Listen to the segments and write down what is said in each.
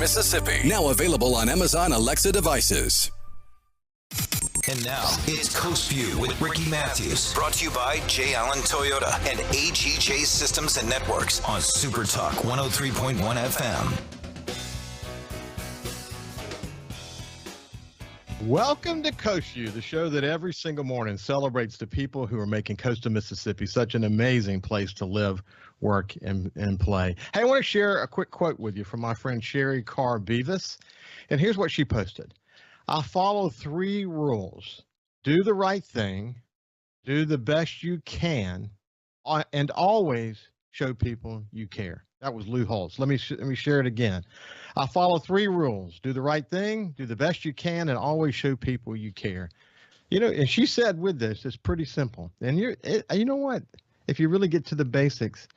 Mississippi. Now available on Amazon Alexa devices. And now, it's Coast Vue with Ricky Mathews. Brought to you by J. Allen Toyota and AGJ Systems and Networks on SuperTalk 103.1 FM. Welcome to Coast Vue, the show that every single morning celebrates the people who are making coastal Mississippi such an amazing place to live, work, and play. Hey, I want to share a quick quote with you from my friend Sherry Carr Beavis. And here's what she posted. I follow 3 rules. Do the right thing, do the best you can, and always show people you care. That was Lou Holtz. Let me share it again. I follow 3 rules. Do the right thing, do the best you can, and always show people you care. You know, and she said with this, it's pretty simple. And you know what? If you really get to the basics,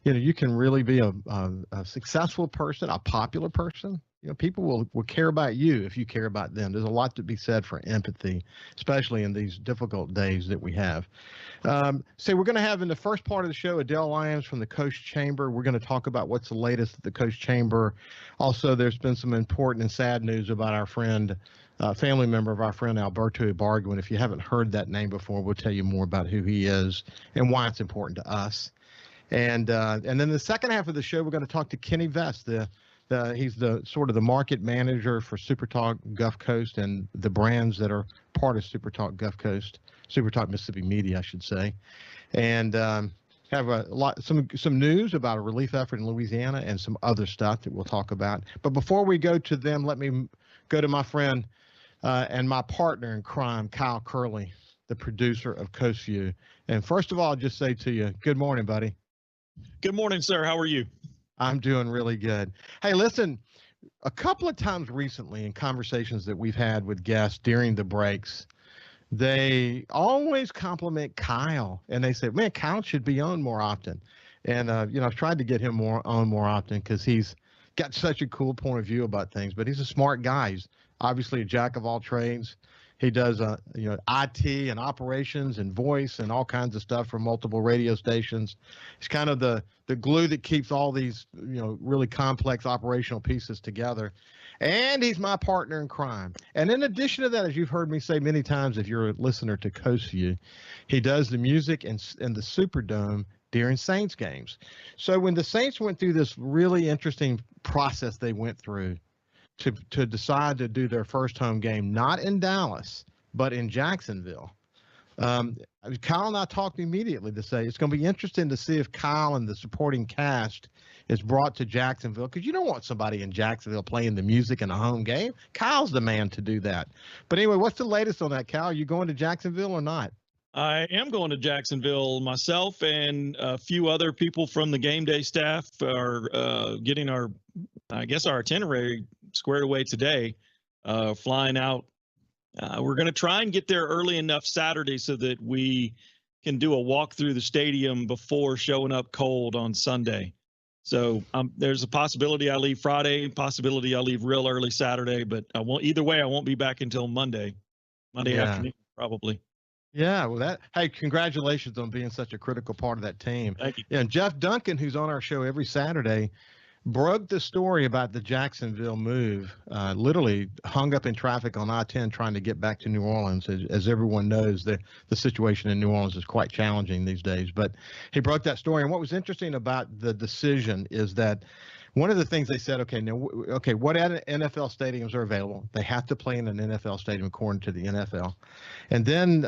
you know, you can really be a successful person, a popular person. You know, people will care about you if you care about them. There's a lot to be said for empathy, especially in these difficult days that we have. So we're going to have in the first part of the show, Adele Lyons from the Coast Chamber. We're going to talk about what's the latest at the Coast Chamber. Also, there's been some important and sad news about our friend, family member of our friend Alberto Ibargüen. If you haven't heard that name before, we'll tell you more about who he is and why it's important to us. And then the second half of the show, we're going to talk to Kenny Vest, he's the sort of the market manager for SuperTalk Gulf Coast and the brands that are part of SuperTalk Gulf Coast, SuperTalk Mississippi Media, I should say, and have some news about a relief effort in Louisiana and some other stuff that we'll talk about. But before we go to them, let me go to my friend and my partner in crime, Kyle Curley, the producer of Coast Vue. And first of all, I'll just say to you, good morning, buddy. Good morning, sir. How are you? I'm doing really good. Hey, listen, a couple of times recently in conversations that we've had with guests during the breaks, they always compliment Kyle, and they say, man, Kyle should be on more often. And, you know, I've tried to get him on more often because he's got such a cool point of view about things, but he's a smart guy. He's obviously a jack of all trades. He does, you know, IT and operations and voice and all kinds of stuff for multiple radio stations. He's kind of the glue that keeps all these, you know, really complex operational pieces together. And he's my partner in crime. And in addition to that, as you've heard me say many times, if you're a listener to Coast Vue, he does the music in the Superdome during Saints games. So when the Saints went through this really interesting process they went through, to decide to do their first home game, not in Dallas, but in Jacksonville. Kyle and I talked immediately to say it's going to be interesting to see if Kyle and the supporting cast is brought to Jacksonville, because you don't want somebody in Jacksonville playing the music in a home game. Kyle's the man to do that. But anyway, what's the latest on that, Kyle? Are you going to Jacksonville or not? I am going to Jacksonville. Myself and a few other people from the game day staff are getting our itinerary squared away today, flying out. We're going to try and get there early enough Saturday so that we can do a walk through the stadium before showing up cold on Sunday. So there's a possibility I leave Friday, possibility I leave real early Saturday, but either way, I won't be back until Monday afternoon, probably. Yeah, well, hey, congratulations on being such a critical part of that team. Thank you. Yeah, and Jeff Duncan, who's on our show every Saturday, broke the story about the Jacksonville move, literally hung up in traffic on I-10 trying to get back to New Orleans. As everyone knows, the situation in New Orleans is quite challenging these days. But he broke that story. And what was interesting about the decision is that one of the things they said, what NFL stadiums are available? They have to play in an NFL stadium according to the NFL. And then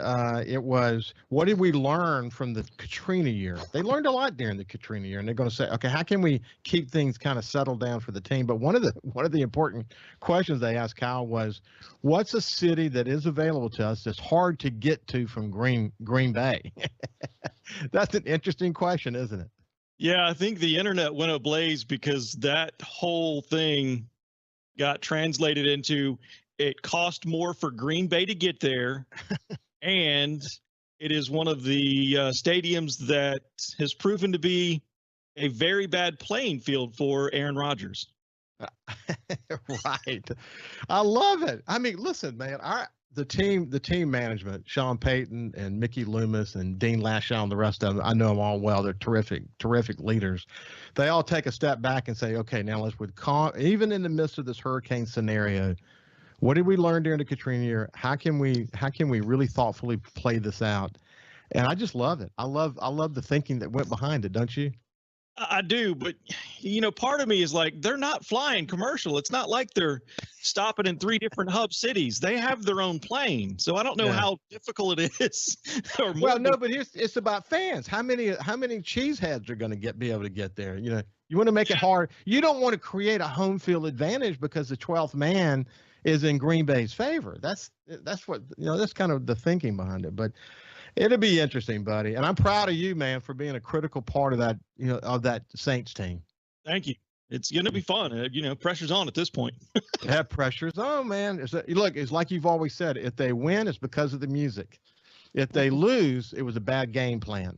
it was, what did we learn from the Katrina year? They learned a lot during the Katrina year, and they're going to say, okay, how can we keep things kind of settled down for the team? But one of the important questions they asked Kyle was, what's a city that is available to us that's hard to get to from Green Bay? That's an interesting question, isn't it? Yeah, I think the internet went ablaze because that whole thing got translated into it cost more for Green Bay to get there, and it is one of the stadiums that has proven to be a very bad playing field for Aaron Rodgers. Right. I love it. I mean, listen, man, the team management, Sean Payton and Mickey Loomis and Dean Lashow and the rest of them, I know them all well. They're terrific leaders. They all take a step back and say, okay, now let's even in the midst of this hurricane scenario, what did we learn during the Katrina year? How can we really thoughtfully play this out? And I just love it. I love the thinking that went behind it, don't you? I do, but part of me is like, they're not flying commercial. It's not like they're stopping in 3 different hub cities. They have their own plane, so I don't know how difficult it is. Well, no, but it's about fans. How many cheeseheads are going to be able to get there? You want to make it hard. You don't want to create a home field advantage because the 12th man is in Green Bay's favor. That's what that's kind of the thinking behind it, but. It'll be interesting, buddy. And I'm proud of you, man, for being a critical part of that, of that Saints team. Thank you. It's going to be fun. Pressure's on at this point. Yeah, pressure's on, man. It's like you've always said, if they win, it's because of the music. If they lose, it was a bad game plan.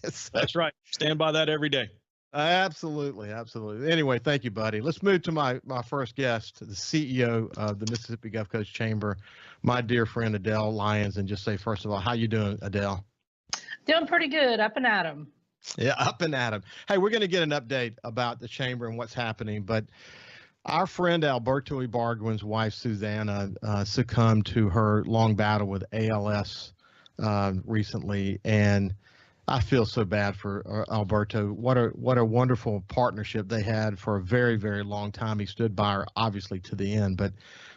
That's right. Stand by that every day. Absolutely. Absolutely. Anyway, thank you, buddy. Let's move to my first guest, the CEO of the Mississippi Gulf Coast Chamber, my dear friend, Adele Lyons, and just say, first of all, how you doing, Adele? Doing pretty good. Up and at 'em. Yeah, up and at 'em. Hey, we're going to get an update about the chamber and what's happening, but our friend Alberto Ibargüen's wife, Susanna, succumbed to her long battle with ALS recently, and I feel so bad for Alberto. What a wonderful partnership they had for a very, very long time. He stood by her, obviously, to the end. But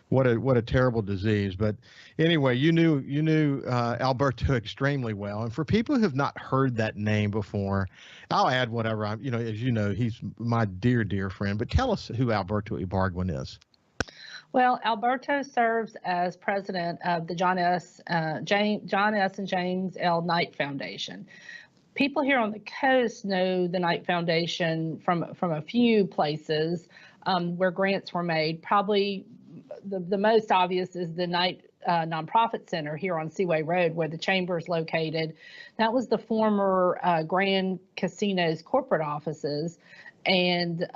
what a terrible disease. But anyway, you knew Alberto extremely well. And for people who have not heard that name before, I'll add whatever as you know, he's my dear, dear friend. But tell us who Alberto Ibargüen is. Well, Alberto serves as president of the John S. and James L. Knight Foundation. People here on the coast know the Knight Foundation from a few places where grants were made. Probably the most obvious is the Knight Nonprofit Center here on Seaway Road, where the chamber is located. That was the former Grand Casino's corporate offices, and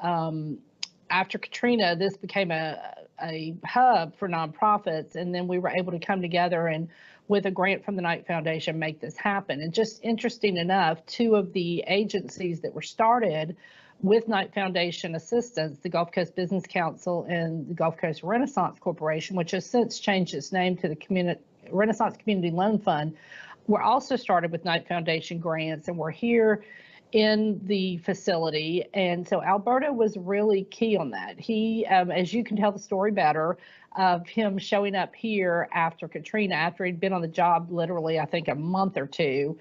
after Katrina, this became a hub for nonprofits, and then we were able to come together and, with a grant from the Knight Foundation, make this happen. And just interesting enough, 2 of the agencies that were started with Knight Foundation assistance, the Gulf Coast Business Council and the Gulf Coast Renaissance Corporation, which has since changed its name to the Renaissance Community Loan Fund, were also started with Knight Foundation grants, and we're here in the facility. And so Alberto was really key on that. He, as you can tell the story better, of him showing up here after Katrina, after he'd been on the job literally, I think, a month or 2,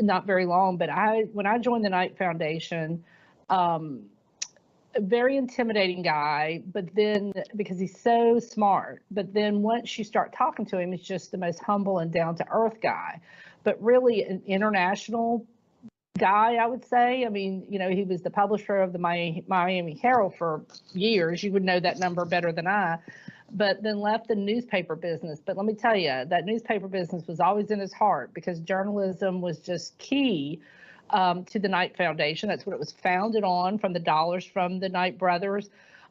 not very long. But when I joined the Knight Foundation, a very intimidating guy, but then because he's so smart, but then once you start talking to him, he's just the most humble and down to earth guy, but really an international guy, I would say. I mean, he was the publisher of the Miami Herald for years. You would know that number better than I, but then left the newspaper business. But let me tell you, that newspaper business was always in his heart because journalism was just key to the Knight Foundation. That's what it was founded on, from the dollars from the Knight brothers.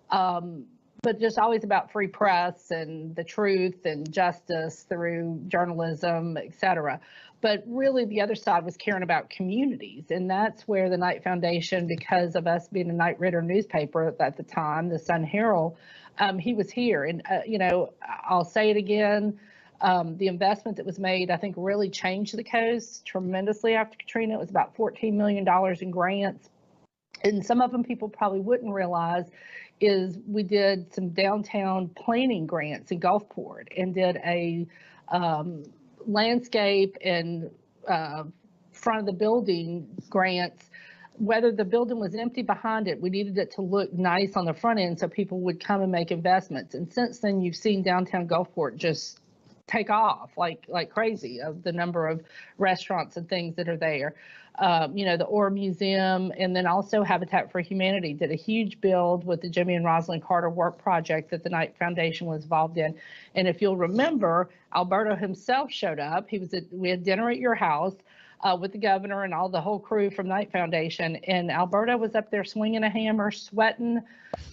But just always about free press and the truth and justice through journalism, et cetera. But really the other side was caring about communities. And that's where the Knight Foundation, because of us being a Knight Ridder newspaper at the time, the Sun Herald, he was here. And, I'll say it again, the investment that was made, I think, really changed the coast tremendously after Katrina. It was about $14 million in grants. And some of them people probably wouldn't realize is we did some downtown planning grants in Gulfport and did a landscape and front of the building grants. Whether the building was empty behind it, we needed it to look nice on the front end so people would come and make investments. And since then, you've seen downtown Gulfport just take off like crazy of the number of restaurants and things that are there. The Ore Museum, and then also Habitat for Humanity did a huge build with the Jimmy and Rosalind Carter Work Project that the Knight Foundation was involved in. And if you'll remember, Alberto himself showed up. We had dinner at your house. with the governor and all the whole crew from Knight Foundation. And Alberto was up there swinging a hammer, sweating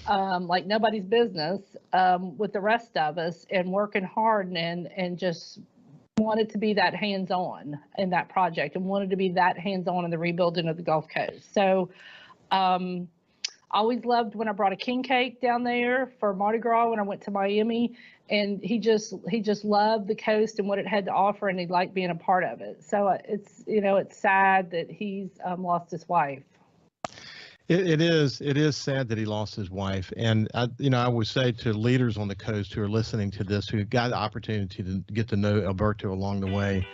like nobody's business with the rest of us, and working hard and just wanted to be that hands-on in that project and wanted to be that hands-on in the rebuilding of the Gulf Coast. So always loved when I brought a king cake down there for Mardi Gras when I went to Miami, and he just loved the coast and what it had to offer, and he liked being a part of it. So it's sad that he's lost his wife. It is sad that he lost his wife. And I would say to leaders on the coast who are listening to this, who got the opportunity to get to know Alberto along the way,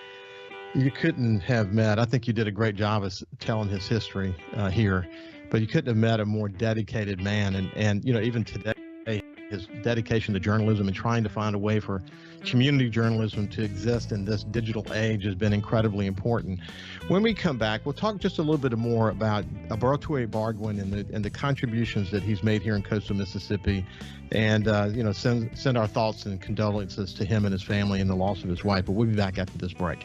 you couldn't have met, I think you did a great job of telling his history here, but you couldn't have met a more dedicated man. And even today, his dedication to journalism and trying to find a way for community journalism to exist in this digital age has been incredibly important. When we come back, we'll talk just a little bit more about Alberto Ibargüen and the contributions that he's made here in coastal Mississippi, and send our thoughts and condolences to him and his family in the loss of his wife. But we'll be back after this break.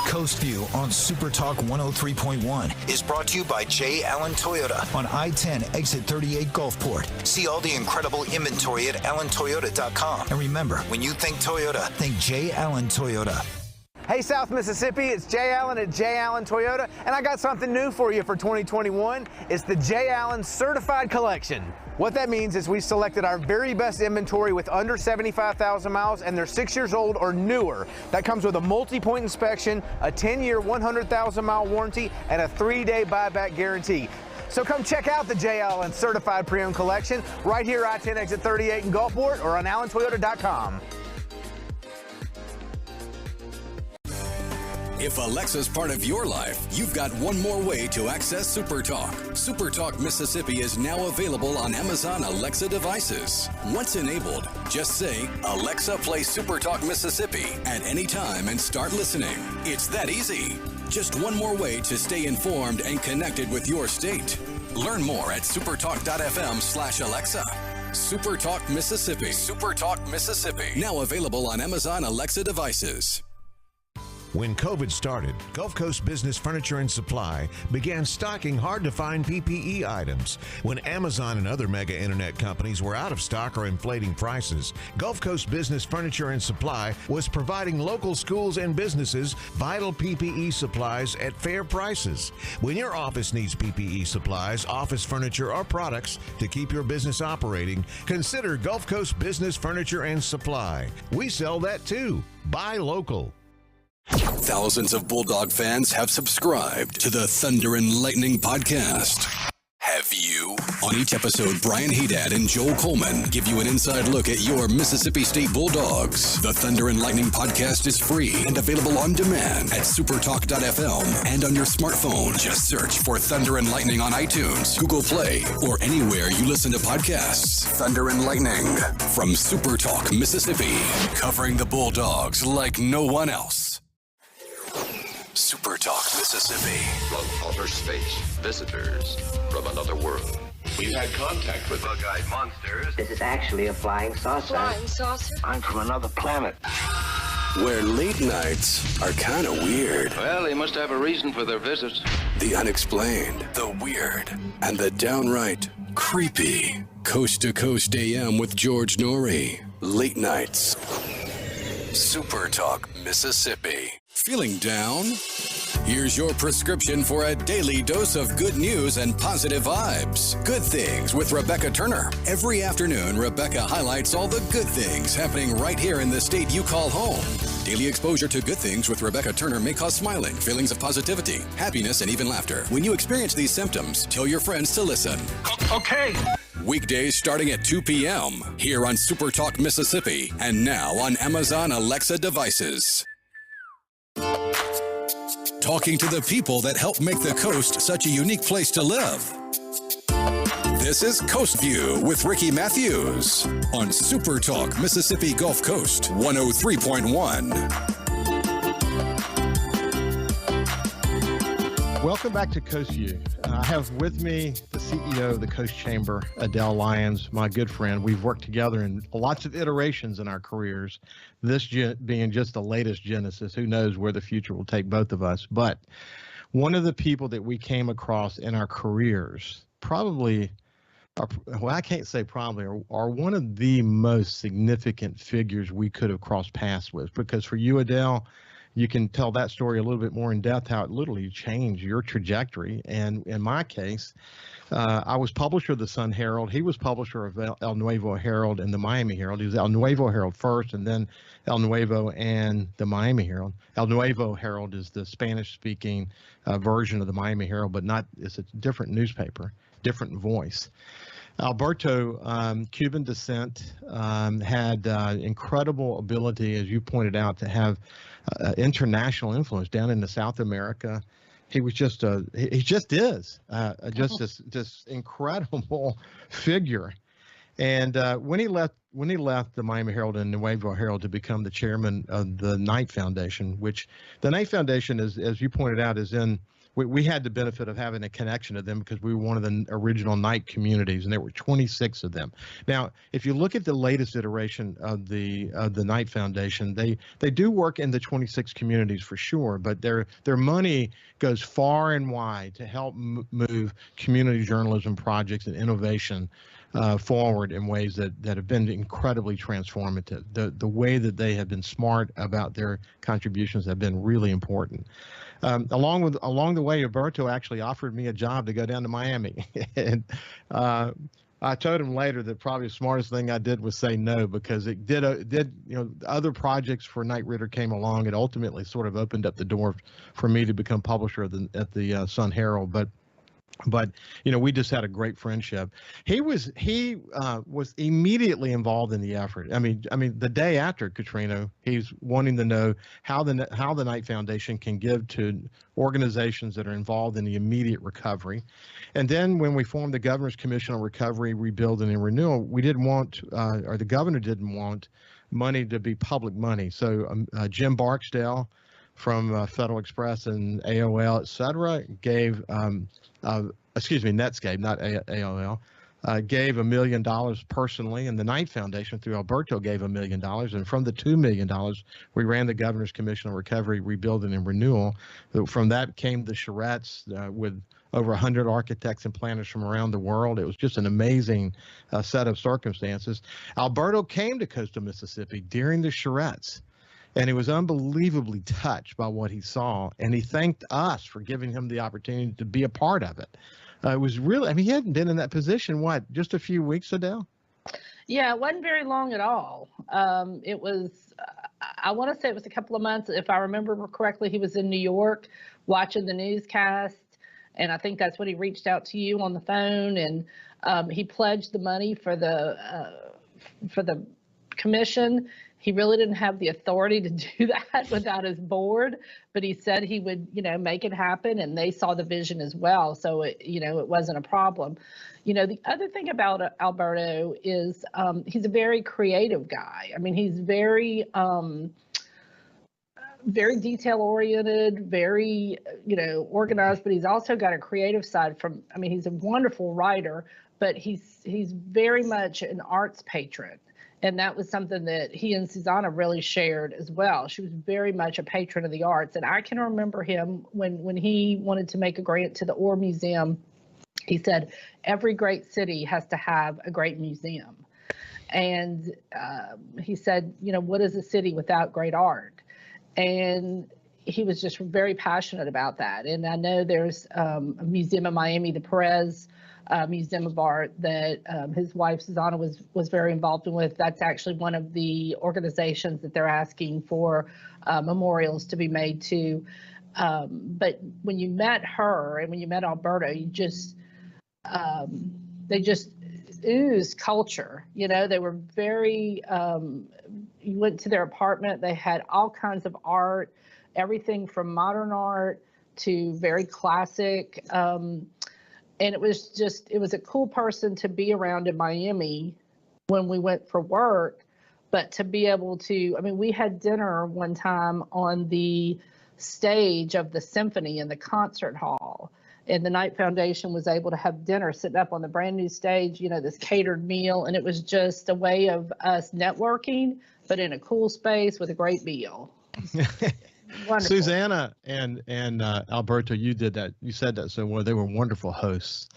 Coast Vue on SuperTalk 103.1 is brought to you by J. Allen Toyota on I-10 exit 38 Gulfport. See all the incredible inventory at allentoyota.com. And remember, when you think Toyota, think J. Allen Toyota. Hey, South Mississippi, it's Jay Allen at Jay Allen Toyota, and I got something new for you for 2021. It's the Jay Allen Certified Collection. What that means is we selected our very best inventory with under 75,000 miles, and they're 6 years old or newer. That comes with a multi-point inspection, a 10-year, 100,000-mile warranty, and a 3-day buyback guarantee. So come check out the Jay Allen Certified Pre-Owned Collection right here, I-10 exit 38 in Gulfport, or on allentoyota.com. If Alexa's part of your life, you've got one more way to access SuperTalk. SuperTalk Mississippi is now available on Amazon Alexa devices. Once enabled, just say, Alexa, play SuperTalk Mississippi at any time and start listening. It's that easy. Just one more way to stay informed and connected with your state. Learn more at supertalk.fm/Alexa. SuperTalk Mississippi. SuperTalk Mississippi. Now available on Amazon Alexa devices. When COVID started, Gulf Coast Business Furniture and Supply began stocking hard-to-find PPE items. When Amazon and other mega internet companies were out of stock or inflating prices, Gulf Coast Business Furniture and Supply was providing local schools and businesses vital PPE supplies at fair prices. When your office needs PPE supplies, office furniture, or products to keep your business operating, consider Gulf Coast Business Furniture and Supply. We sell that too. Buy local. Thousands of Bulldog fans have subscribed to the Thunder and Lightning podcast. Have you? On each episode, Brian Haydad and Joel Coleman give you an inside look at your Mississippi State Bulldogs. The Thunder and Lightning podcast is free and available on demand at supertalk.fm and on your smartphone. Just search for Thunder and Lightning on iTunes, Google Play, or anywhere you listen to podcasts. Thunder and Lightning from SuperTalk Mississippi, covering the Bulldogs like no one else. SuperTalk Mississippi. From outer space, visitors from another world. We've had contact with bug-eyed monsters. This is actually a flying saucer. Flying saucer? I'm from another planet. Where late nights are kind of weird. Well, they must have a reason for their visits. The unexplained, the weird, and the downright creepy. Coast to Coast AM with George Norrie. Late nights. SuperTalk Mississippi. Feeling down? Here's your prescription for a daily dose of good news and positive vibes. Good Things with Rebecca Turner. Every afternoon, Rebecca highlights all the good things happening right here in the state you call home. Daily exposure to Good Things with Rebecca Turner may cause smiling, feelings of positivity, happiness, and even laughter. When you experience these symptoms, tell your friends to listen. Okay. Weekdays starting at 2 p.m. here on SuperTalk Mississippi and now on Amazon Alexa devices. talking to the people that help make the coast such a unique place to live. This is Coast Vue with Ricky Mathews on SuperTalk Mississippi Gulf Coast 103.1. Welcome back to Coast Vue. I have with me the CEO of the Coast Chamber, Adele Lyons, my good friend. We've worked together in lots of iterations in our careers, this being just the latest genesis. Who knows where the future will take both of us. But one of the people that we came across in our careers, probably, well, I can't say probably, are one of the most significant figures we could have crossed paths with. Because for you, Adele, you can tell that story a little bit more in depth, how it literally changed your trajectory. And in my case, I was publisher of the Sun Herald. He was publisher of El Nuevo Herald and the Miami Herald. He was El Nuevo Herald first, and then El Nuevo and the Miami Herald. El Nuevo Herald is the Spanish-speaking version of the Miami Herald, but it's a different newspaper, different voice. Alberto, Cuban descent, had incredible ability, as you pointed out, to have international influence down into South America. He was just he just is this incredible figure. And when he left the Miami Herald and Nuevo Herald to become the chairman of the Knight Foundation, which the Knight Foundation is, as you pointed out, is in. We had the benefit of having a connection to them because we were one of the original Knight communities, and there were 26 of them. Now, if you look at the latest iteration of the Knight Foundation, they do work in the 26 communities for sure, but their money goes far and wide to help move community journalism projects and innovation forward in ways that have been incredibly transformative. The way that they have been smart about their contributions have been really important. Along the way, Alberto actually offered me a job to go down to Miami, and I told him later that probably the smartest thing I did was say no, because it did other projects for Knight Ridder came along. It ultimately sort of opened up the door for me to become publisher at the Sun Herald, but we just had a great friendship. He was immediately involved in the effort. I mean, the day after Katrina, he's wanting to know how the Knight Foundation can give to organizations that are involved in the immediate recovery. And then when we formed the Governor's Commission on Recovery, Rebuilding, and Renewal, we didn't want, or the governor didn't want, money to be public money. So Jim Barksdale from Federal Express and AOL, et cetera, gave, Netscape, not AOL, gave $1 million personally, and the Knight Foundation through Alberto gave $1 million. And from the $2 million, we ran the Governor's Commission on Recovery, Rebuilding, and Renewal. From that came the charrettes with over 100 architects and planners from around the world. It was just an amazing set of circumstances. Alberto came to coastal Mississippi during the charrettes, and he was unbelievably touched by what he saw, and he thanked us for giving him the opportunity to be a part of it. It was really, he hadn't been in that position, just a few weeks, Adele? Yeah, it wasn't very long at all. It was, I want to say it was a couple of months. If I remember correctly, he was in New York watching the newscast, and I think that's when he reached out to you on the phone, and he pledged the money for the commission. He really didn't have the authority to do that without his board, but he said he would, make it happen, and they saw the vision as well. So it wasn't a problem. The other thing about Alberto is he's a very creative guy. I mean, he's very detail oriented, very, organized, but he's also got a creative side he's a wonderful writer, but he's very much an arts patron. And that was something that he and Susanna really shared as well. She was very much a patron of the arts. And I can remember him when he wanted to make a grant to the Ore Museum. He said, every great city has to have a great museum. And he said, what is a city without great art? And he was just very passionate about that. And I know there's a museum in Miami, the Perez Museum of Art, that his wife Susanna was very involved with. That's actually one of the organizations that they're asking for memorials to be made to. But when you met her and when you met Alberto, they just oozed culture. They were very, you went to their apartment, they had all kinds of art, everything from modern art to very classic. And it was a cool person to be around in Miami when we went for work, but to be able to, I mean, we had dinner one time on the stage of the symphony in the concert hall, and the Knight Foundation was able to have dinner sitting up on the brand new stage, this catered meal. And it was just a way of us networking, but in a cool space with a great meal. Wonderful. Susanna and Alberto, you did that. You said that so well. They were wonderful hosts.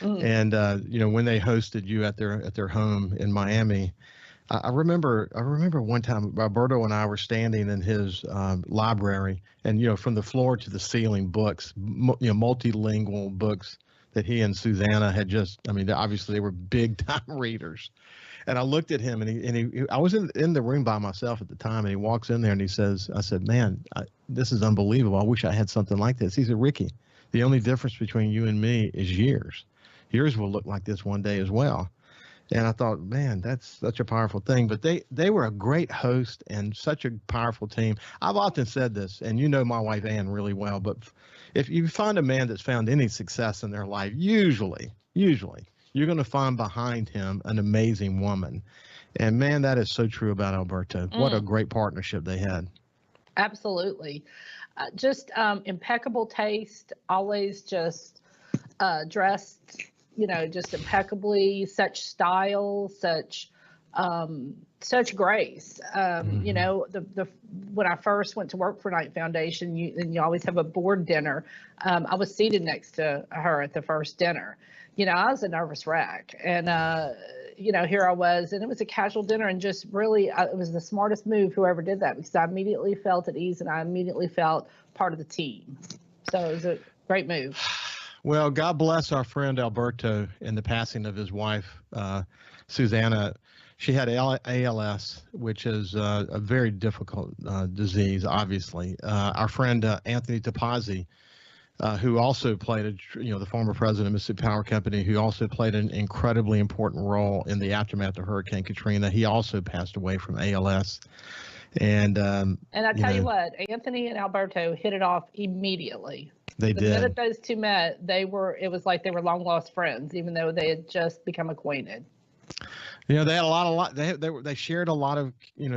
And when they hosted you at their home in Miami, I remember one time Alberto and I were standing in his library, and from the floor to the ceiling, books, multilingual books that he and Susanna had just. I mean, obviously they were big time readers. And I looked at him, and he I was in the room by myself at the time, and he walks in there and he says, I said, man, this is unbelievable. I wish I had something like this. He said, Ricky, the only difference between you and me is years. Yours will look like this one day as well. And I thought, man, that's such a powerful thing. But they were a great host and such a powerful team. I've often said this, and my wife Ann really well, but if you find a man that's found any success in their life, usually, you're going to find behind him an amazing woman. And man, that is so true about Alberto. What a great partnership they had. Absolutely. Just impeccable taste, always just dressed, just impeccably, such style, such grace. When I first went to work for Knight Foundation, you always have a board dinner. I was seated next to her at the first dinner. I was a nervous wreck, and here I was, and it was a casual dinner, and just really, it was the smartest move, whoever did that, because I immediately felt at ease, and I immediately felt part of the team. So it was a great move. Well, God bless our friend Alberto in the passing of his wife, Susanna. She had ALS, which is a very difficult disease, obviously. Our friend Anthony Topazzi, who also played, the former president of Mississippi Power Company, who also played an incredibly important role in the aftermath of Hurricane Katrina. He also passed away from ALS. And I tell you what, Anthony and Alberto hit it off immediately. They did. The minute those two met, it was like they were long lost friends, even though they had just become acquainted. They had a lot they shared a lot of,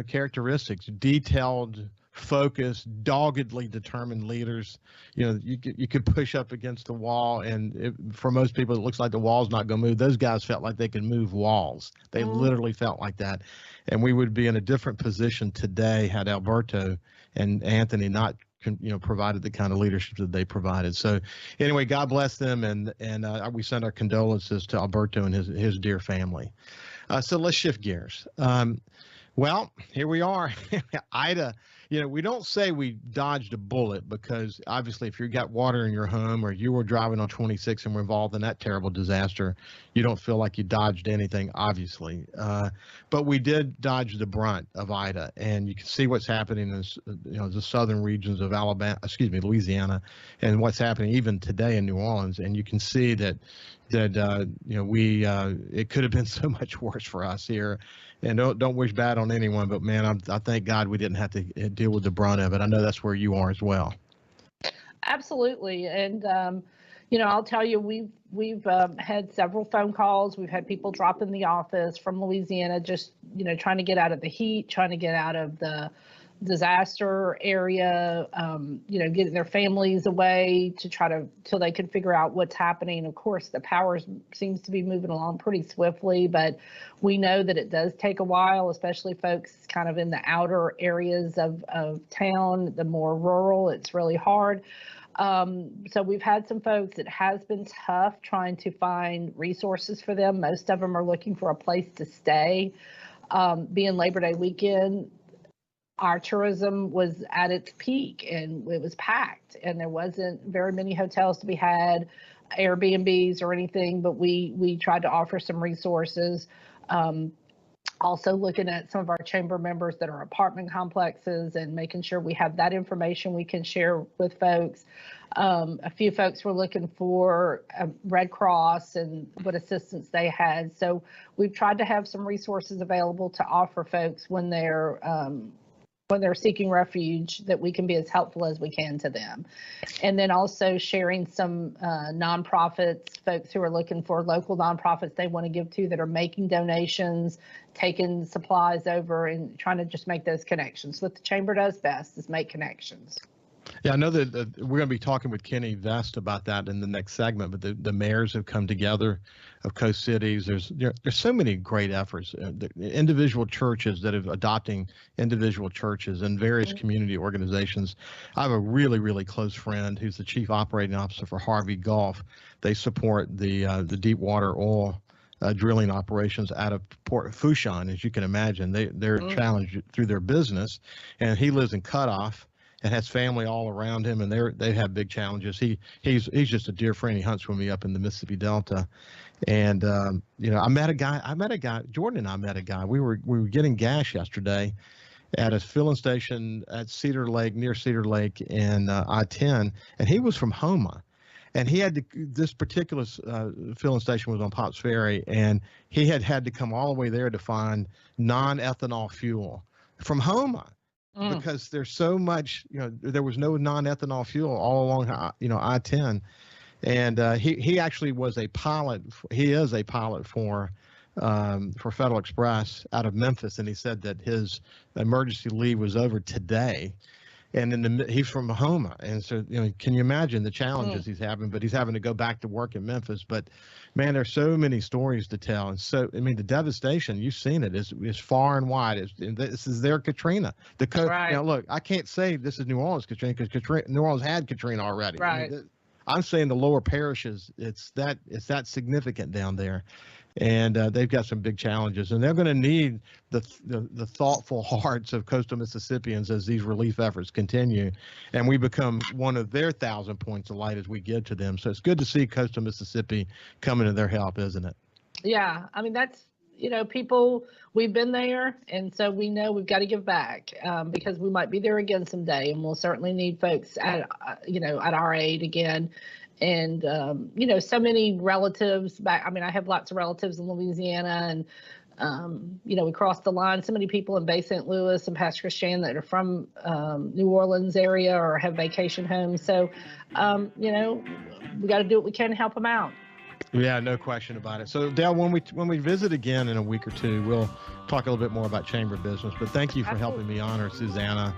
characteristics, detailed, focused, doggedly determined leaders. You could push up against the wall, and for most people, it looks like the wall's not going to move. Those guys felt like they could move walls. They literally felt like that. And we would be in a different position today had Alberto and Anthony not provided the kind of leadership that they provided. So anyway, God bless them, and we send our condolences to Alberto and his dear family. So let's shift gears. Well, here we are. Ida, we don't say we dodged a bullet, because obviously if you got water in your home or you were driving on 26 and were involved in that terrible disaster, you don't feel like you dodged anything, obviously. But we did dodge the brunt of Ida, and you can see what's happening in the southern regions of Louisiana, and what's happening even today in New Orleans. And you can see that it could have been so much worse for us here. And don't wish bad on anyone, but man, I thank God we didn't have to deal with the brunt of it. I know that's where you are as well. Absolutely, and I'll tell you, we've had several phone calls. We've had people drop in the office from Louisiana, just trying to get out of the heat, trying to get out of the disaster area, getting their families away till they can figure out what's happening. Of course, the power seems to be moving along pretty swiftly, but we know that it does take a while, especially folks kind of in the outer areas of town, the more rural, it's really hard. So we've had some folks, it has been tough trying to find resources for them. Most of them are looking for a place to stay. Being Labor Day weekend, our tourism was at its peak and it was packed, and there wasn't very many hotels to be had, Airbnbs or anything, but we tried to offer some resources. Also looking at some of our chamber members that are apartment complexes and making sure we have that information we can share with folks. A few folks were looking for Red Cross and what assistance they had. So we've tried to have some resources available to offer folks when they're when they're seeking refuge, that we can be as helpful as we can to them. And then also sharing some nonprofits, folks who are looking for local nonprofits they want to give to that are making donations, taking supplies over, and trying to just make those connections. What the Chamber does best is make connections. Yeah, I know that we're going to be talking with Kenny Vest about that in the next segment, but the mayors have come together of coast cities. There's so many great efforts. The individual churches that are adopting individual churches and various community organizations. I have a really, really close friend who's the chief operating officer for Harvey Gulf. They support the deep water oil drilling operations out of Port Fourchon. As you can imagine, they're challenged through their business, and he lives in Cutoff and has family all around him, and they have big challenges. He's just a dear friend. He hunts with me up in the Mississippi Delta, and I met a guy. Jordan and I met a guy. We were getting gas yesterday at a filling station at Cedar Lake, near Cedar Lake in I-10, and he was from Houma. And he had this particular filling station was on Pops Ferry, and he had to come all the way there to find non-ethanol fuel from Houma. Because there's so much, there was no non-ethanol fuel all along, I-10, and he actually was a pilot. He is a pilot for Federal Express out of Memphis, and he said that his emergency leave was over today, and he's from Houma, and so can you imagine the challenges he's having? But he's having to go back to work in Memphis. But man, there's so many stories to tell, and so the devastation, you've seen it, is far and wide. This is their Katrina. Right. Now look, I can't say this is New Orleans Katrina because New Orleans had Katrina already. Right. I'm saying the lower parishes, it's that significant down there. And they've got some big challenges, and they're going to need the thoughtful hearts of coastal Mississippians as these relief efforts continue, and we become one of their 1,000 points of light as we give to them. So it's good to see coastal Mississippi coming to their help, isn't it? Yeah, that's people, we've been there, and so we know we've got to give back because we might be there again someday, and we'll certainly need folks at our aid again. And, so many relatives back. I have lots of relatives in Louisiana, and, we crossed the line. So many people in Bay St. Louis and Pass Christian that are from New Orleans area or have vacation homes. So, we got to do what we can to help them out. Yeah, no question about it. So, Dale, when we visit again in a week or two, we'll talk a little bit more about chamber business. But thank you for helping me honor Susanna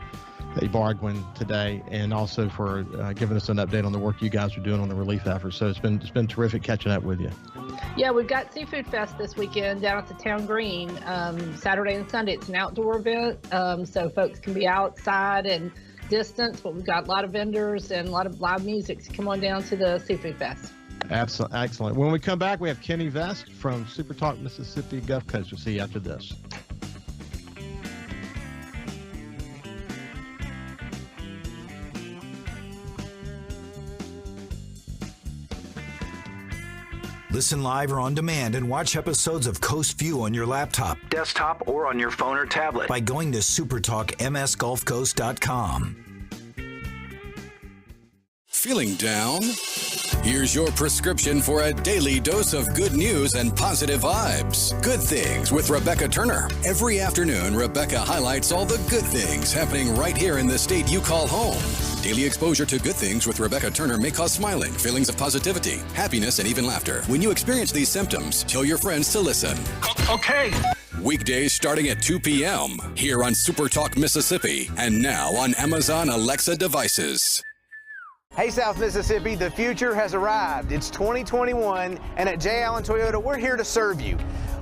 Ibargüen today, and also for giving us an update on the work you guys are doing on the relief efforts. So it's been terrific catching up with you. Yeah, we've got Seafood Fest this weekend down at the Town Green, Saturday and Sunday. It's an outdoor event, so folks can be outside and distance, but we've got a lot of vendors and a lot of live music. So come on down to the Seafood Fest. Absolutely. Excellent. When we come back, we have Kenny Vest from SuperTalk Mississippi Gulf Coast. We'll see you after this. Listen live or on demand and watch episodes of Coast Vue on your laptop, desktop, or on your phone or tablet by going to supertalkmsgulfcoast.com. Feeling down? Here's your prescription for a daily dose of good news and positive vibes. Good Things with Rebecca Turner. Every afternoon, Rebecca highlights all the good things happening right here in the state you call home. Daily exposure to Good Things with Rebecca Turner may cause smiling, feelings of positivity, happiness, and even laughter. When you experience these symptoms, tell your friends to listen. Okay. Weekdays starting at 2 p.m. here on SuperTalk Mississippi, and now on Amazon Alexa devices. Hey, South Mississippi, the future has arrived. It's 2021, and at J. Allen Toyota, we're here to serve you.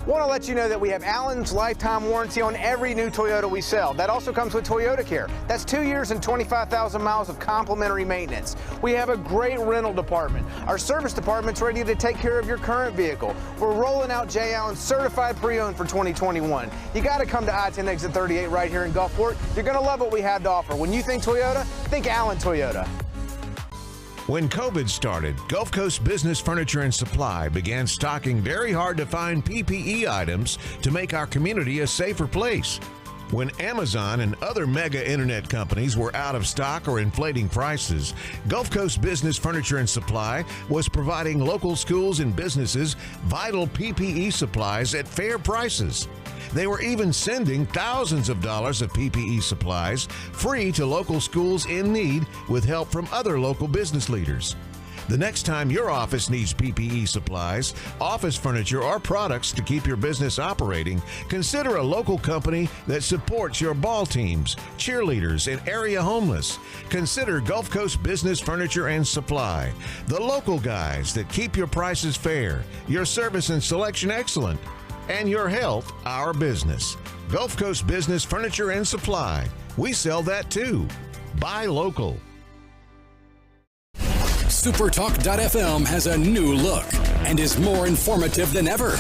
Want to let you know that we have Allen's lifetime warranty on every new Toyota we sell. That also comes with Toyota Care. That's 2 years and 25,000 miles of complimentary maintenance. We have a great rental department. Our service department's ready to take care of your current vehicle. We're rolling out J. Allen certified pre-owned for 2021. You got to come to I-10 exit 38 right here in Gulfport. You're going to love what we have to offer. When you think Toyota, think Allen Toyota. When COVID started, Gulf Coast Business Furniture and Supply began stocking very hard-to-find PPE items to make our community a safer place. When Amazon and other mega internet companies were out of stock or inflating prices, Gulf Coast Business Furniture and Supply was providing local schools and businesses vital PPE supplies at fair prices. They were even sending thousands of dollars of PPE supplies free to local schools in need with help from other local business leaders. The next time your office needs PPE supplies, office furniture, or products to keep your business operating, consider a local company that supports your ball teams, cheerleaders, and area homeless. Consider Gulf Coast Business Furniture and Supply, the local guys that keep your prices fair, your service and selection excellent, and your health our business. Gulf Coast Business Furniture and Supply. We sell that too. Buy local. SuperTalk.fm has a new look and is more informative than ever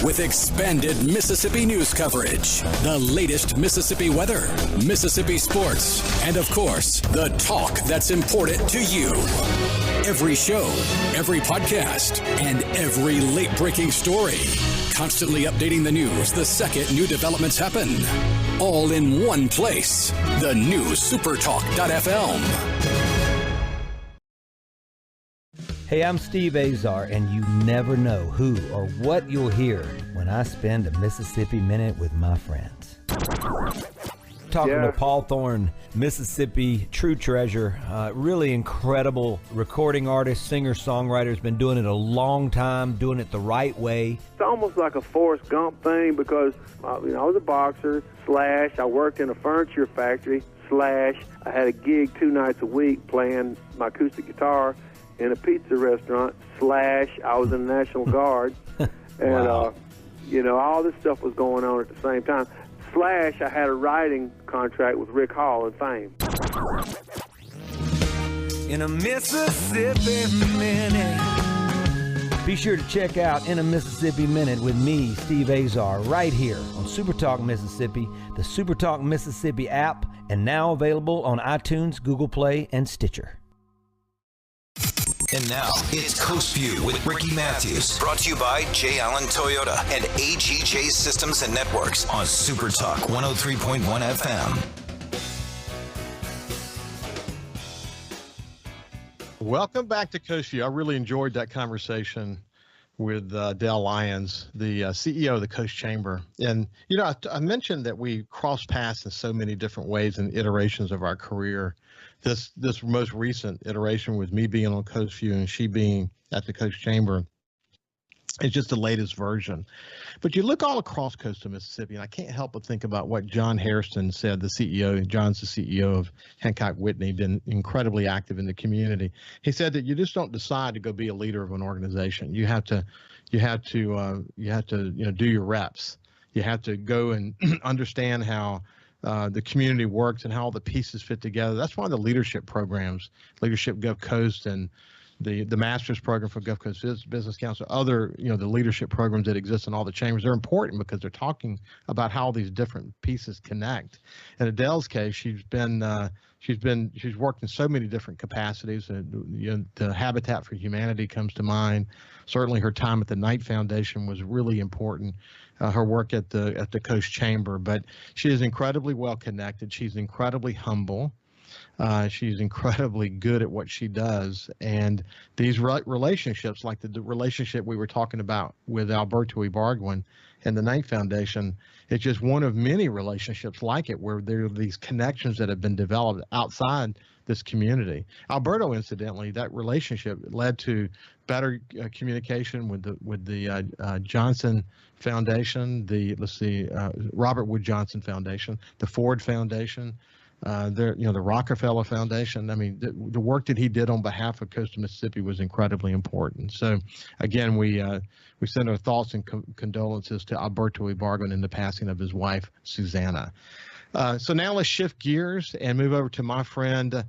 with expanded Mississippi news coverage, the latest Mississippi weather, Mississippi sports, and of course, the talk that's important to you. Every show, every podcast, and every late-breaking story. Constantly updating the news the second new developments happen. All in one place. The new SuperTalk.fm. Hey, I'm Steve Azar, and you never know who or what you'll hear when I spend a Mississippi Minute with my friends. Talking to Paul Thorne, Mississippi true treasure, really incredible recording artist, singer, songwriter, has been doing it a long time, doing it the right way. It's almost like a Forrest Gump thing because I was a boxer, / I worked in a furniture factory, / I had a gig 2 nights a week playing my acoustic guitar in a pizza restaurant, / I was in the National Guard, and all this stuff was going on at the same time. / I had a writing contract with Rick Hall and Fame. In a Mississippi Minute. Be sure to check out In a Mississippi Minute with me, Steve Azar, right here on SuperTalk Mississippi, the SuperTalk Mississippi app, and now available on iTunes, Google Play, and Stitcher. And now, it's Coast Vue with Ricky Mathews. Brought to you by J. Allen Toyota and AGJ Systems and Networks on SuperTalk 103.1 FM. Welcome back to Coast Vue. I really enjoyed that conversation with Adele Lyons, the CEO of the Coast Chamber. And, I mentioned that we cross paths in so many different ways and iterations of our career. This most recent iteration with me being on Coast Vue and she being at the Coast Chamber is just the latest version. But you look all across coastal Mississippi, and I can't help but think about what John Hairston said, the CEO. John's the CEO of Hancock Whitney, been incredibly active in the community. He said that you just don't decide to go be a leader of an organization. You have to do your reps. You have to go and understand how the community works and how all the pieces fit together. That's why the leadership programs, Leadership Gulf Coast and the master's program for Gulf Coast Business Council, other, the leadership programs that exist in all the chambers, they're important because they're talking about how these different pieces connect. In Adele's case, she's worked in so many different capacities. The Habitat for Humanity comes to mind. Certainly her time at the Knight Foundation was really important. Her work at the Coast Chamber, but she is incredibly well connected. She's incredibly humble. She's incredibly good at what she does, and these relationships, like the relationship we were talking about with Alberto Ibargüen and the Knight Foundation, it's just one of many relationships like it where there are these connections that have been developed outside this community. Alberto, incidentally, that relationship led to better communication with the Johnson Foundation, the Robert Wood Johnson Foundation, the Ford Foundation, the Rockefeller Foundation. I mean, the work that he did on behalf of coastal Mississippi was incredibly important. So, again, we send our thoughts and condolences to Alberto Ibargüen in the passing of his wife, Susanna. So now let's shift gears and move over to my friend,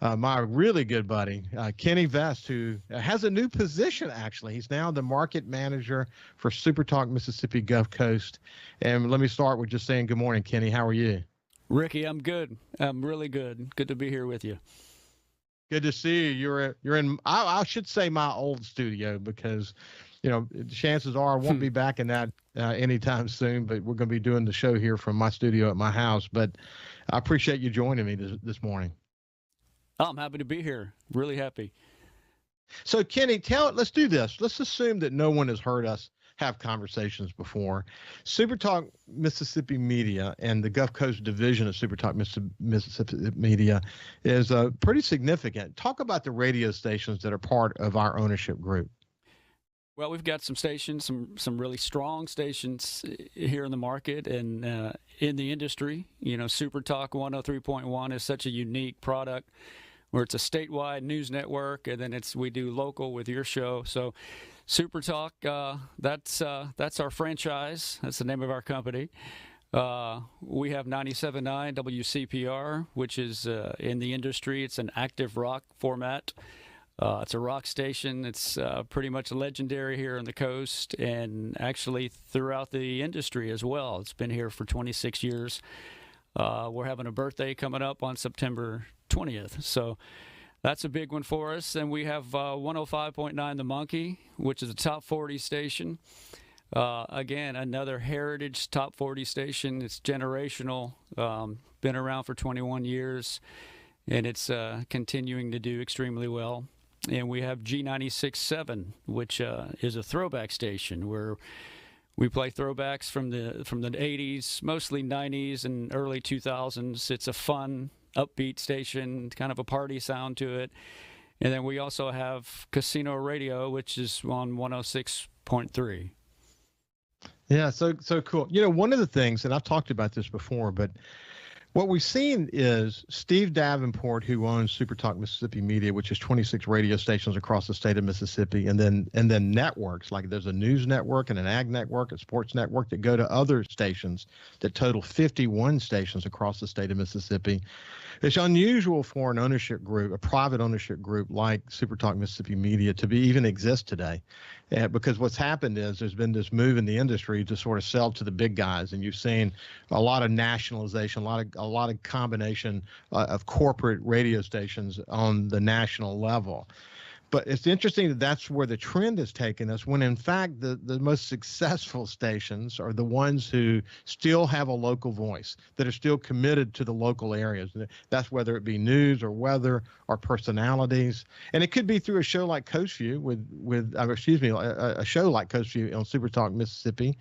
my really good buddy, Kenny Vest, who has a new position, actually. He's now the market manager for SuperTalk Mississippi Gulf Coast. And let me start with just saying good morning, Kenny. How are you? Ricky, I'm good. I'm really good. Good to be here with you. Good to see you. You're in, I should say, my old studio, because chances are I won't be back in that anytime soon, but we're going to be doing the show here from my studio at my house. But I appreciate you joining me this morning. Oh, I'm happy to be here. Really happy. So, Kenny, let's do this. Let's assume that no one has heard us have conversations before. SuperTalk Mississippi Media and the Gulf Coast division of SuperTalk Mississippi Media is pretty significant. Talk about the radio stations that are part of our ownership group. Well, we've got some stations, some really strong stations here in the market and in the industry. You know, SuperTalk 103.1 is such a unique product where it's a statewide news network, and then we do local with your show. So SuperTalk, that's our franchise. That's the name of our company. We have 97.9 WCPR, which is in the industry. It's an active rock format. It's a rock station. It's pretty much legendary here on the coast and actually throughout the industry as well. It's been here for 26 years. We're having a birthday coming up on September 20th. So that's a big one for us. And we have 105.9 The Monkey, which is a top 40 station. Again, another heritage top 40 station. It's generational, been around for 21 years, and it's continuing to do extremely well. And we have G96.7, which is a throwback station where we play throwbacks from the 80s, mostly 90s and early 2000s. It's a fun, upbeat station, kind of a party sound to it. And then we also have Casino Radio, which is on 106.3. Yeah, so cool. You know, one of the things, and I've talked about this before, but what we've seen is Steve Davenport, who owns SuperTalk Mississippi Media, which is 26 radio stations across the state of Mississippi, and then networks, like there's a news network and an ag network, a sports network that go to other stations that total 51 stations across the state of Mississippi. It's unusual for an ownership group, a private ownership group like SuperTalk Mississippi Media to even exist today. Because what's happened is there's been this move in the industry to sort of sell to the big guys, and you've seen a lot of nationalization, a lot of combination of corporate radio stations on the national level. But it's interesting that that's where the trend has taken us, when in fact the most successful stations are the ones who still have a local voice, that are still committed to the local areas. That's whether it be news or weather or personalities. And it could be through a show like Coast Vue a show like Coast Vue on SuperTalk Mississippi.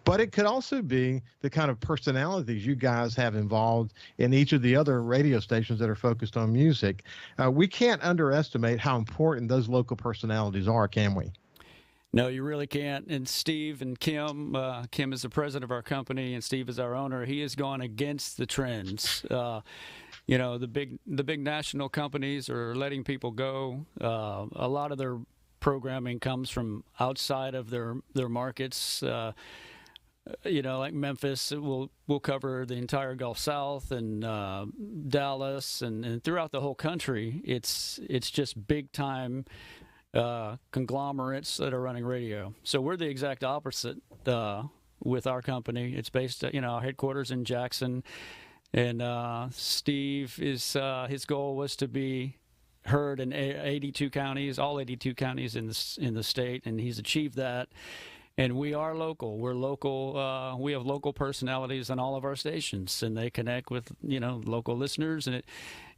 But it could also be the kind of personalities you guys have involved in each of the other radio stations that are focused on music. We can't underestimate how important those local personalities are, can we? No, you really can't. And Steve and Kim, Kim is the president of our company, and Steve is our owner. He has gone against the trends. You know, the big national companies are letting people go. A lot of their programming comes from outside of their markets. You know, like Memphis, we'll cover the entire Gulf South and Dallas and throughout the whole country. It's just big time conglomerates that are running radio. So we're the exact opposite with our company. It's based, our headquarters in Jackson, and Steve is his goal was to be heard in 82 counties, all 82 counties in the state, and he's achieved that. And we are local. We're local. We have local personalities on all of our stations, and they connect with local listeners. And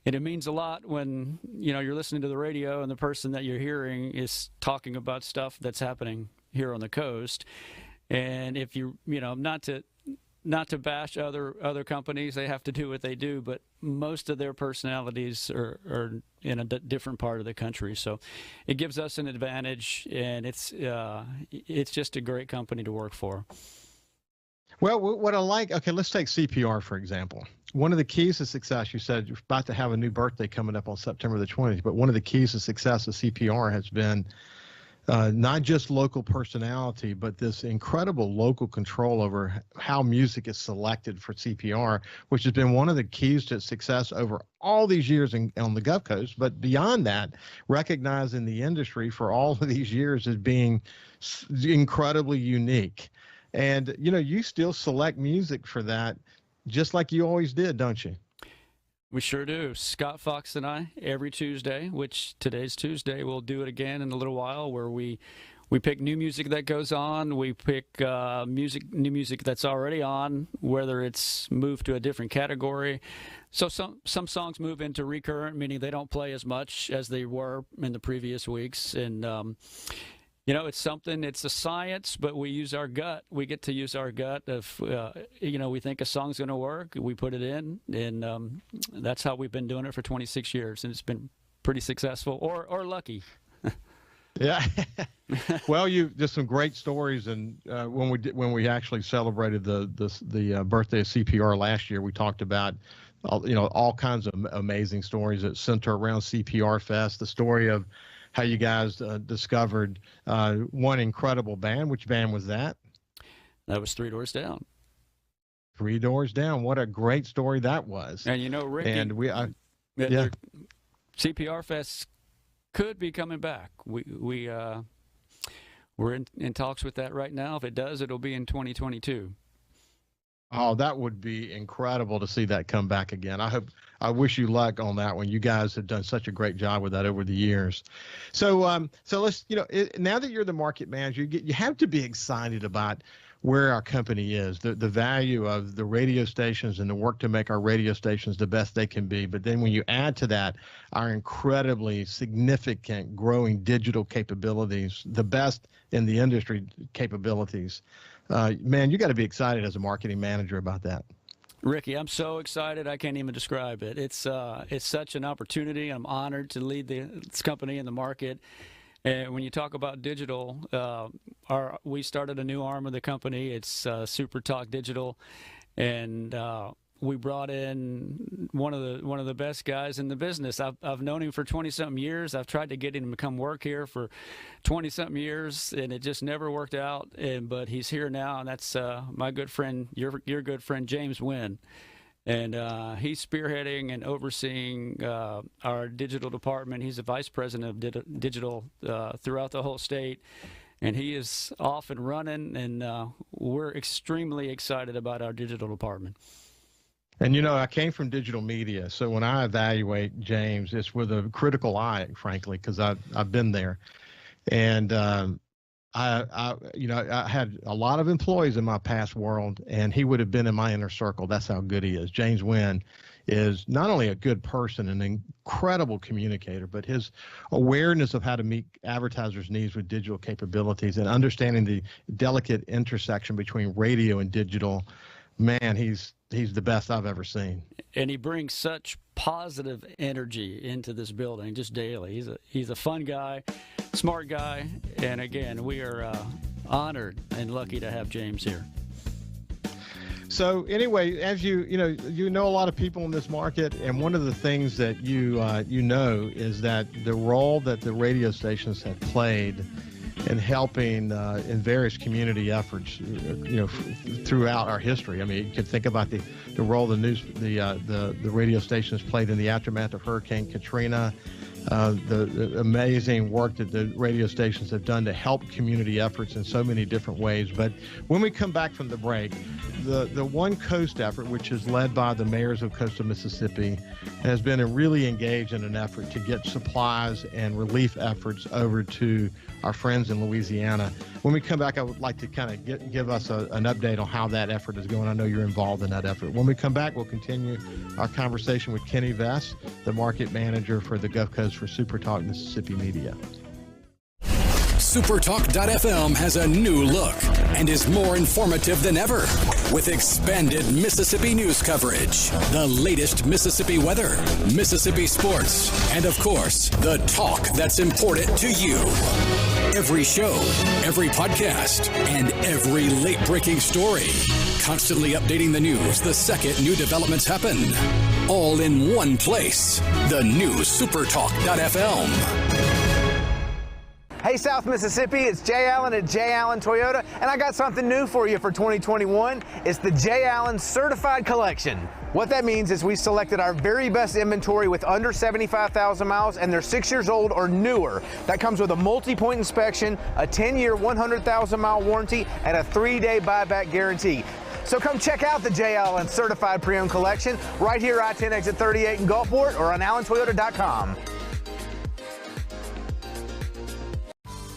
it means a lot when you're listening to the radio and the person that you're hearing is talking about stuff that's happening here on the coast. And if not to bash other companies, they have to do what they do, but most of their personalities are in a different part of the country. So it gives us an advantage, and it's just a great company to work for. Well, what I like, okay, let's take CPR, for example. One of the keys to success, you said you're about to have a new birthday coming up on September the 20th, but one of the keys to success of CPR has been not just local personality, but this incredible local control over how music is selected for CPR, which has been one of the keys to success over all these years on the Gulf Coast. But beyond that, recognizing the industry for all of these years as being incredibly unique. And, you still select music for that, just like you always did, don't you? We sure do. Scott Fox and I, every Tuesday, which today's Tuesday, we'll do it again in a little while, where we pick new music that goes on. We pick new music that's already on, whether it's moved to a different category. So some songs move into recurrent, meaning they don't play as much as they were in the previous weeks. And It's something, it's a science, but we use our gut. We get to use our gut. If, we think a song's going to work, we put it in. And that's how we've been doing it for 26 years. And it's been pretty successful or lucky. Yeah. Well, you just some great stories. And when we actually celebrated the birthday of CPR last year, we talked about, all kinds of amazing stories that center around CPR Fest. The story of how you guys discovered one incredible band. Which band was that? That was Three Doors Down. Three Doors Down. What a great story that was. And Ricky, and CPR Fest could be coming back. We're in talks with that right now. If it does, it'll be in 2022. Oh, that would be incredible to see that come back again. I wish you luck on that one. You guys have done such a great job with that over the years. So let's, now that you're the market manager, you have to be excited about where our company is, the value of the radio stations and the work to make our radio stations the best they can be. But then when you add to that our incredibly significant growing digital capabilities, the best in the industry capabilities, man, you got to be excited as a marketing manager about that. Ricky, I'm so excited I can't even describe it. It's such an opportunity. I'm honored to lead this company in the market. And when you talk about digital, we started a new arm of the company. It's SuperTalk Digital, and we brought in one of the best guys in the business. I've known him for 20-something years. I've tried to get him to come work here for 20-something years, and it just never worked out. But he's here now, and that's my good friend, your good friend James Wynn. And he's spearheading and overseeing our digital department. He's the vice president of digital throughout the whole state. And he is off and running, and we're extremely excited about our digital department. And, I came from digital media, so when I evaluate James, it's with a critical eye, frankly, because I've been there. And I had a lot of employees in my past world, and he would have been in my inner circle. That's how good he is. James Wynn is not only a good person, an incredible communicator, but his awareness of how to meet advertisers' needs with digital capabilities and understanding the delicate intersection between radio and digital, man, he's the best I've ever seen. And he brings such positive energy into this building just daily. He's a fun guy, smart guy, and again, we are honored and lucky to have James here. So anyway, as you know a lot of people in this market, and one of the things that you is that the role that the radio stations have played in helping in various community efforts, throughout our history. I mean, you can think about the role the radio stations played in the aftermath of Hurricane Katrina, the amazing work that the radio stations have done to help community efforts in so many different ways. But when we come back from the break, the One Coast effort, which is led by the mayors of coastal Mississippi, has been really engaged in an effort to get supplies and relief efforts over to our friends in Louisiana. When we come back, I would like to kind of give us an update on how that effort is going. I know you're involved in that effort. When we come back, we'll continue our conversation with Kenny Vest, the market manager for the Gulf Coast for SuperTalk Mississippi Media. SuperTalk.fm has a new look and is more informative than ever with expanded Mississippi news coverage, the latest Mississippi weather, Mississippi sports, and of course, the talk that's important to you. Every show, every podcast, and every late-breaking story. Constantly updating the news the second new developments happen. All in one place. The new SuperTalk.fm. Hey, South Mississippi, it's Jay Allen at Jay Allen Toyota, and I got something new for you for 2021. It's the Jay Allen Certified Collection. What that means is we selected our very best inventory with under 75,000 miles, and they're 6 years old or newer. That comes with a multi-point inspection, a 10-year, 100,000-mile warranty, and a 3-day buyback guarantee. So come check out the Jay Allen Certified Pre-Owned Collection right here, I-10 exit 38 in Gulfport, or on allentoyota.com.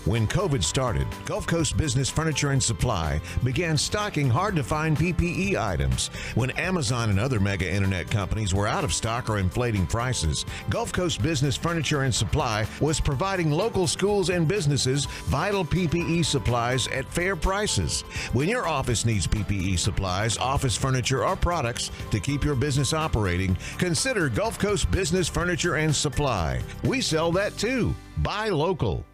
When COVID started, Gulf Coast Business Furniture and Supply began stocking hard-to-find PPE items. When Amazon and other mega internet companies were out of stock or inflating prices, Gulf Coast Business Furniture and Supply was providing local schools and businesses vital PPE supplies at fair prices. When your office needs PPE supplies, office furniture, or products to keep your business operating, consider Gulf Coast Business Furniture and Supply. We sell that too. Buy local.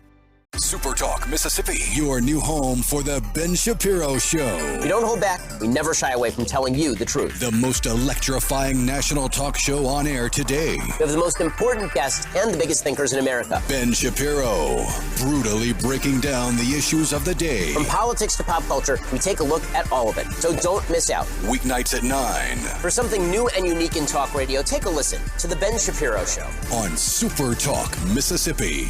SuperTalk Mississippi, your new home for the Ben Shapiro Show. We don't hold back. We never shy away from telling you the truth. The most electrifying national talk show on air today. We have the most important guests and the biggest thinkers in America. Ben Shapiro, brutally breaking down the issues of the day. From politics to pop culture, we take a look at all of it. So don't miss out. Weeknights at 9. For something new and unique in talk radio, take a listen to The Ben Shapiro Show. On SuperTalk Mississippi.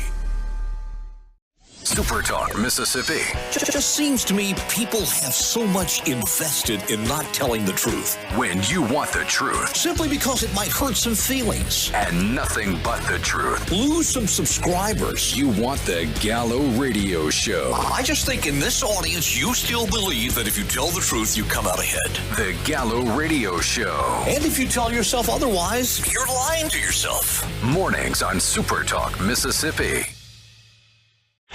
SuperTalk Mississippi. Just seems to me people have so much invested in not telling the truth. When you want the truth. Simply because it might hurt some feelings. And nothing but the truth. Lose some subscribers. You want the Gallo Radio Show. I just think in this audience, you still believe that if you tell the truth, you come out ahead. The Gallo Radio Show. And if you tell yourself otherwise, you're lying to yourself. Mornings on SuperTalk Mississippi.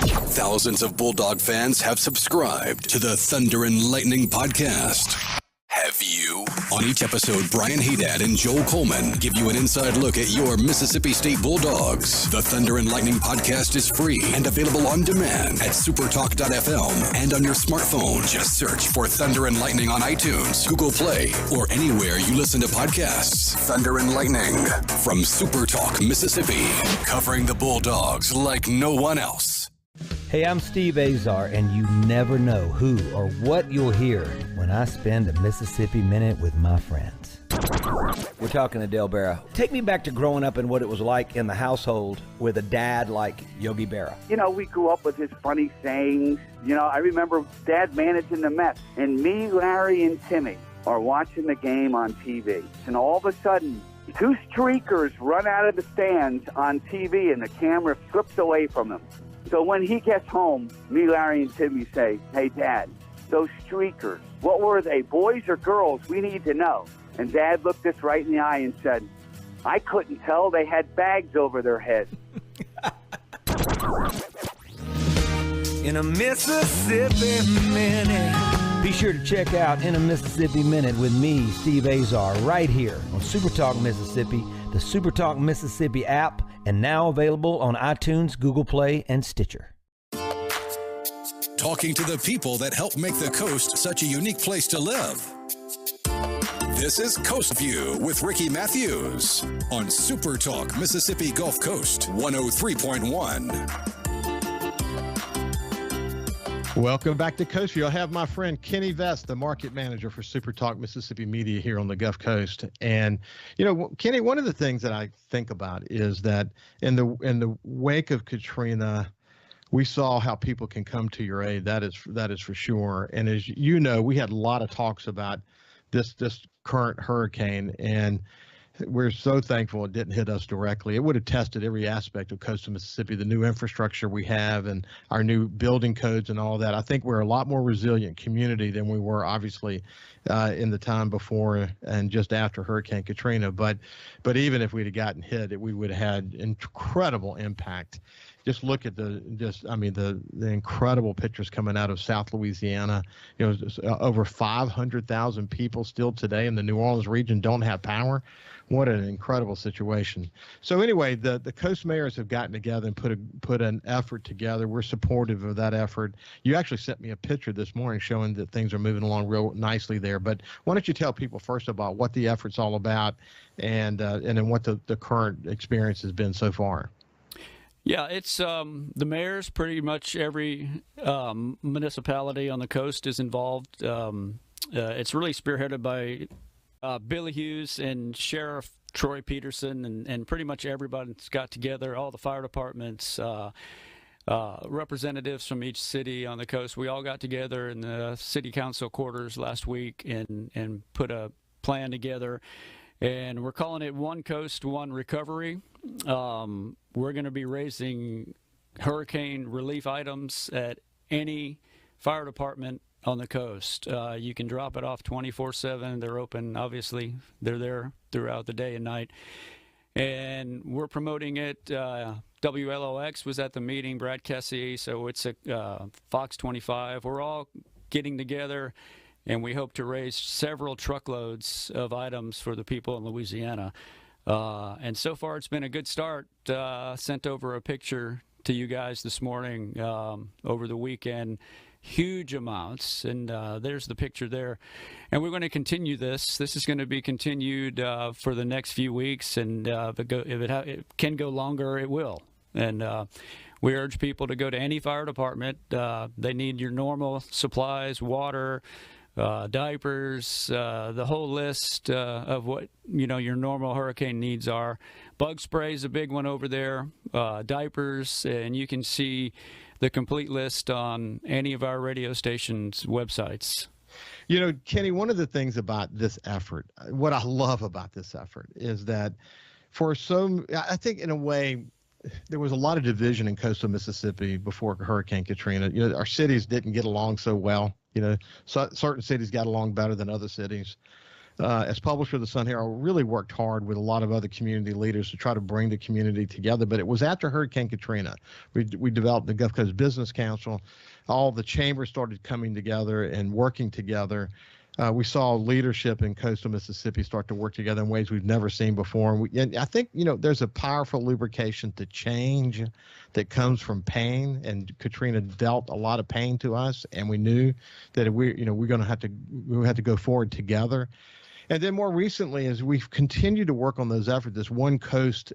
Thousands of Bulldog fans have subscribed to the Thunder and Lightning podcast. Have you? On each episode, Brian Haydad and Joel Coleman give you an inside look at your Mississippi State Bulldogs. The Thunder and Lightning podcast is free and available on demand at supertalk.fm and on your smartphone. Just search for Thunder and Lightning on iTunes, Google Play, or anywhere you listen to podcasts. Thunder and Lightning from SuperTalk Mississippi, covering the Bulldogs like no one else. Hey, I'm Steve Azar, and you never know who or what you'll hear when I spend a Mississippi Minute with my friends. We're talking Adele Berra. Take me back to growing up and what it was like in the household with a dad like Yogi Berra. You know, we grew up with his funny sayings. You know, I remember Dad managing the Mets, and me, Larry, and Timmy are watching the game on TV. And all of a sudden, two streakers run out of the stands on TV, and the camera slips away from them. So when he gets home, me, Larry, and Timmy say, "Hey, Dad, those streakers, what were they, boys or girls? We need to know." And Dad looked us right in the eye and said, "I couldn't tell. They had bags over their heads." In a Mississippi Minute. Be sure to check out In a Mississippi Minute with me, Steve Azar, right here on SuperTalk Mississippi, the SuperTalk Mississippi app, and now available on iTunes, Google Play, and Stitcher. Talking to the people that help make the coast such a unique place to live. This is Coast Vue with Ricky Mathews on SuperTalk Mississippi Gulf Coast 103.1. Welcome back to Coast View. I have my friend Kenny Vest, the market manager for SuperTalk Mississippi Media here on the Gulf Coast. And, you know, Kenny, one of the things that I think about is that in the wake of Katrina, we saw how people can come to your aid. That is for sure. And as you know, we had a lot of talks about this current hurricane, and we're so thankful it didn't hit us directly. It would have tested every aspect of coastal Mississippi, the new infrastructure we have and our new building codes and all that. I think we're a lot more resilient community than we were, obviously, in the time before and just after Hurricane Katrina. But even if we'd have gotten hit, we would have had incredible impact. Just look at the incredible pictures coming out of South Louisiana. You know, over 500,000 people still today in the New Orleans region don't have power. What an incredible situation. So anyway, the coast mayors have gotten together and put an effort together. We're supportive of that effort. You actually sent me a picture this morning showing that things are moving along real nicely there. But why don't you tell people first about what the effort's all about and then what the current experience has been so far? Yeah, it's the mayors. Pretty much every municipality on the coast is involved. It's really spearheaded by Billy Hughes and Sheriff Troy Peterson, and pretty much everybody's got together, all the fire departments, representatives from each city on the coast. We all got together in the city council quarters last week and put a plan together. And we're calling it One Coast, One Recovery. We're going to be raising hurricane relief items at any fire department on the coast. You can drop it off 24/7. They're open, obviously. They're there throughout the day and night. And we're promoting it. WLOX was at the meeting, Brad Kessie, so it's Fox 25. We're all getting together, and we hope to raise several truckloads of items for the people in Louisiana. And so far, it's been a good start. Sent over a picture to you guys this morning over the weekend. Huge amounts, and there's the picture there. And we're going to continue this. This is going to be continued for the next few weeks, and if it can go longer, it will. And we urge people to go to any fire department. They need your normal supplies, water, diapers, the whole list of what your normal hurricane needs are. Bug spray is a big one over there, diapers, and you can see the complete list on any of our radio stations' websites. Kenny, one of the things about this effort, what I love about this effort is that I think in a way, there was a lot of division in coastal Mississippi before Hurricane Katrina. Our cities didn't get along so well. Certain cities got along better than other cities. As publisher of the Sun Herald, really worked hard with a lot of other community leaders to try to bring the community together. But it was after Hurricane Katrina, we developed the Gulf Coast Business Council. All the chambers started coming together and working together. We saw leadership in coastal Mississippi start to work together in ways we've never seen before. And I think, there's a powerful lubrication to change that comes from pain. And Katrina dealt a lot of pain to us. And we knew that we had to go forward together. And then more recently, as we've continued to work on those efforts, this One Coast,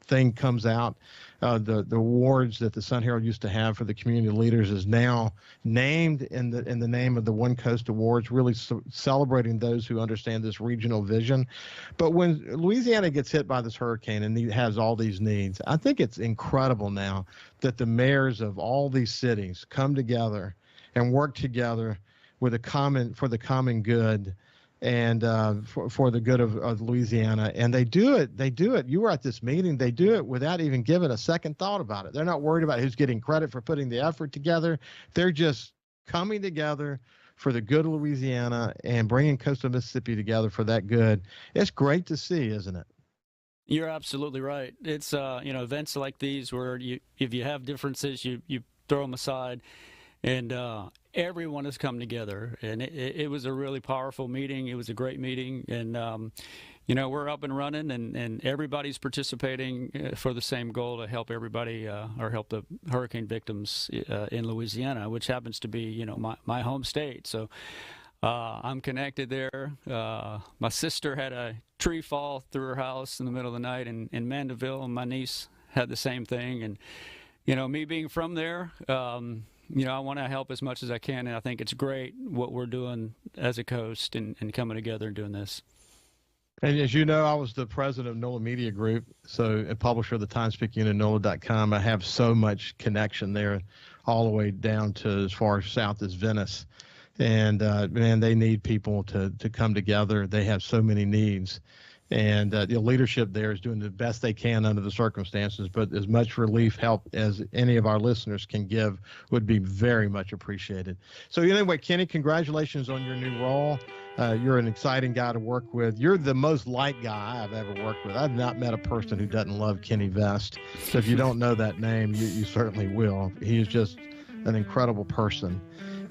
thing comes out. The awards that the Sun Herald used to have for the community leaders is now named in the name of the One Coast Awards, really celebrating those who understand this regional vision. But when Louisiana gets hit by this hurricane and has all these needs, I think it's incredible now that the mayors of all these cities come together and work together for the common good. And for the good of Louisiana, and they do it. You were at this meeting. They do it without even giving a second thought about it. They're not worried about who's getting credit for putting the effort together. They're just coming together for the good of Louisiana and bringing coastal Mississippi together for that good. It's great to see, isn't it? You're absolutely right. It's events like these where if you have differences, you throw them aside, and everyone has come together, and it was a really powerful meeting. It was a great meeting, and we're up and running, and everybody's participating for the same goal to help everybody or help the hurricane victims in Louisiana, which happens to be my home state. So I'm connected there. My sister had a tree fall through her house in the middle of the night in Mandeville, and my niece had the same thing. And me being from there, I want to help as much as I can, and I think it's great what we're doing as a coast and coming together and doing this. And as you know, I was the president of NOLA Media Group, so a publisher of the Times-Picayune unit, NOLA.com. I have so much connection there all the way down to as far south as Venice. And, man, they need people to come together. They have so many needs. And the leadership there is doing the best they can under the circumstances, but as much relief help as any of our listeners can give would be very much appreciated. So anyway, Kenny, congratulations on your new role. You're an exciting guy to work with. You're the most liked guy I've ever worked with. I've not met a person who doesn't love Kenny Vest. So if you don't know that name, you certainly will. He is just an incredible person.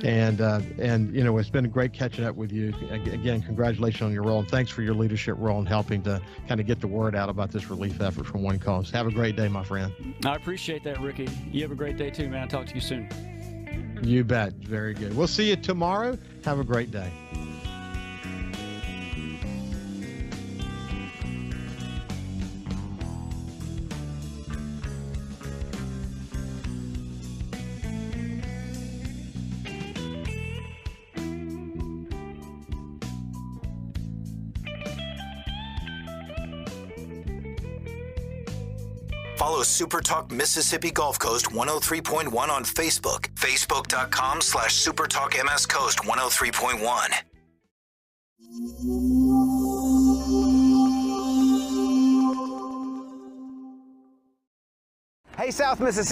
And it's been great catching up with you. Again, congratulations on your role, and thanks for your leadership role in helping to kind of get the word out about this relief effort from One Cause. Have a great day, my friend. I appreciate that, Ricky. You have a great day too, man. I'll talk to you soon. You bet. Very good. We'll see you tomorrow. Have a great day. Follow SuperTalk Mississippi Gulf Coast 103.1 on Facebook. Facebook.com/SuperTalk MS Coast 103.1. Hey, South Mississippi.